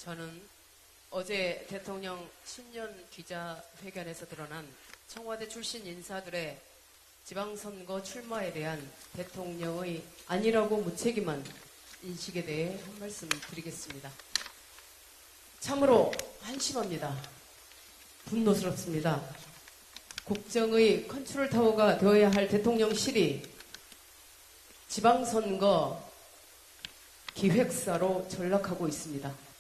저는 어제 대통령 신년 기자회견에서 드러난 청와대 출신 인사들의 지방선거 출마에 대한 대통령의 아니라고 무책임한 인식에 대해 한 말씀 드리겠습니다. 참으로 한심합니다. 분노스럽습니다. 국정의 컨트롤 타워가 되어야 할 대통령실이 지방선거 기획사로 전락하고 있습니다.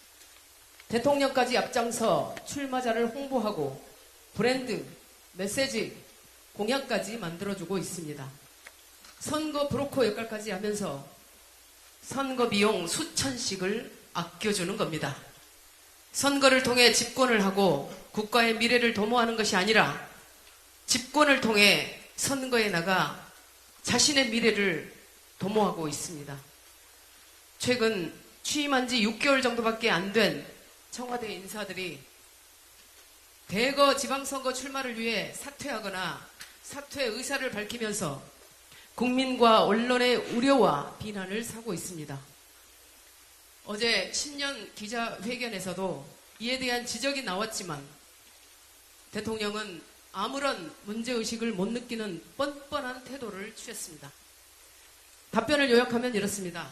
대통령까지 앞장서 출마자를 홍보하고 브랜드, 메시지, 공약까지 만들어주고 있습니다. 선거 브로커 역할까지 하면서 선거 비용 수천씩을 아껴주는 겁니다. 선거를 통해 집권을 하고 국가의 미래를 도모하는 것이 아니라 집권을 통해 선거에 나가 자신의 미래를 도모하고 있습니다. 최근 취임한 지 6개월 정도밖에 안 된 청와대 인사들이 대거 지방선거 출마를 위해 사퇴하거나 사퇴 의사를 밝히면서 국민과 언론의 우려와 비난을 사고 있습니다. 어제 신년 기자회견에서도 이에 대한 지적이 나왔지만 대통령은 아무런 문제의식을 못 느끼는 뻔뻔한 태도를 취했습니다. 답변을 요약하면 이렇습니다.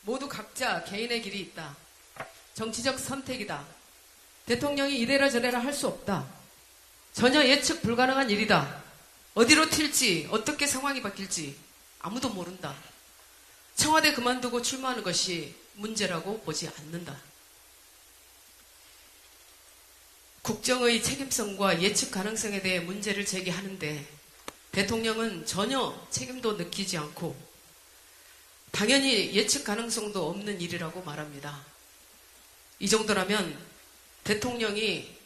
모두 각자 개인의 길이 있다. 정치적 선택이다. 대통령이 이래라 저래라 할 수 없다. 전혀 예측 불가능한 일이다. 어디로 튈지 어떻게 상황이 바뀔지 아무도 모른다. 청와대 그만두고 출마하는 것이 문제라고 보지 않는다. 국정의 책임성과 예측 가능성에 대해 문제를 제기하는데 대통령은 전혀 책임도 느끼지 않고 당연히 예측 가능성도 없는 일이라고 말합니다. 이 정도라면 대통령이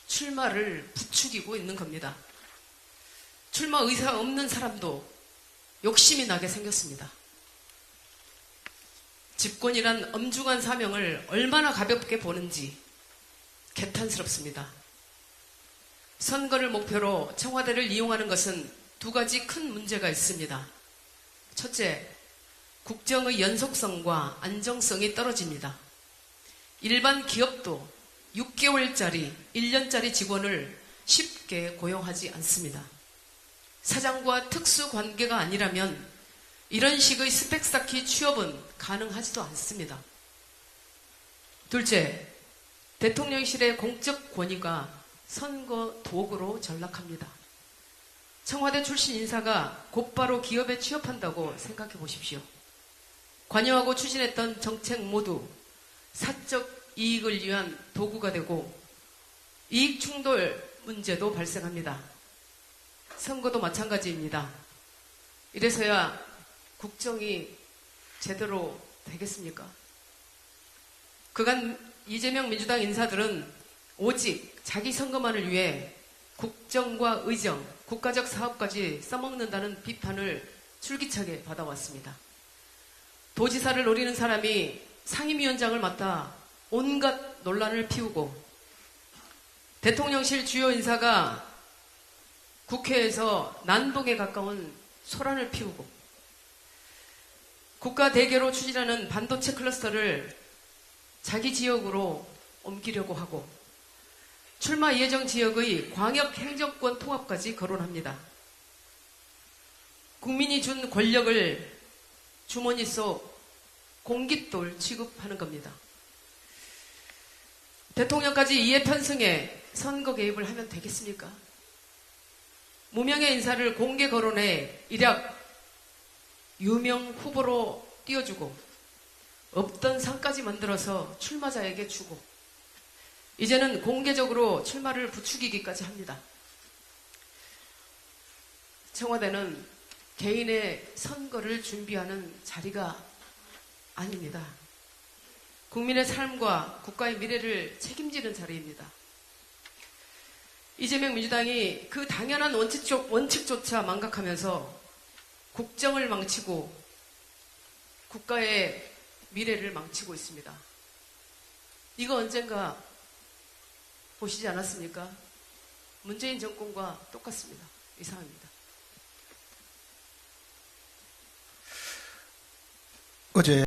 출마를 부추기고 있는 겁니다. 출마 의사 없는 사람도 욕심이 나게 생겼습니다. 집권이란 엄중한 사명을 얼마나 가볍게 보는지 개탄스럽습니다. 선거를 목표로 청와대를 이용하는 것은 두 가지 큰 문제가 있습니다. 첫째, 국정의 연속성과 안정성이 떨어집니다. 일반 기업도 6개월짜리, 1년짜리 직원을 쉽게 고용하지 않습니다. 사장과 특수 관계가 아니라면 이런 식의 스펙 쌓기 취업은 가능하지도 않습니다. 둘째, 대통령실의 공적 권위가 선거 도구로 전락합니다. 청와대 출신 인사가 곧바로 기업에 취업한다고 생각해 보십시오. 관여하고 추진했던 정책 모두 사적 이익을 위한 도구가 되고 이익 충돌 문제도 발생합니다. 선거도 마찬가지입니다. 이래서야 국정이 제대로 되겠습니까? 그간 이재명 민주당 인사들은 오직 자기 선거만을 위해 국정과 의정, 국가적 사업까지 써먹는다는 비판을 줄기차게 받아왔습니다. 도지사를 노리는 사람이 상임위원장을 맡아 온갖 논란을 피우고 대통령실 주요 인사가 국회에서 난동에 가까운 소란을 피우고 국가 대개로 추진하는 반도체 클러스터를 자기 지역으로 옮기려고 하고 출마 예정 지역의 광역 행정권 통합까지 거론합니다. 국민이 준 권력을 주머니 속 공깃돌 취급하는 겁니다. 대통령까지 이에 편승해 선거 개입을 하면 되겠습니까? 무명의 인사를 공개 거론해 일약 유명 후보로 띄워주고 없던 상까지 만들어서 출마자에게 주고 이제는 공개적으로 출마를 부추기기까지 합니다. 청와대는 개인의 선거를 준비하는 자리가 아닙니다. 국민의 삶과 국가의 미래를 책임지는 자리입니다. 이재명 민주당이 그 당연한 원칙조차 망각하면서 국정을 망치고 국가의 미래를 망치고 있습니다. 이거 언젠가 보시지 않았습니까? 문재인 정권과 똑같습니다. 이상입니다. 어제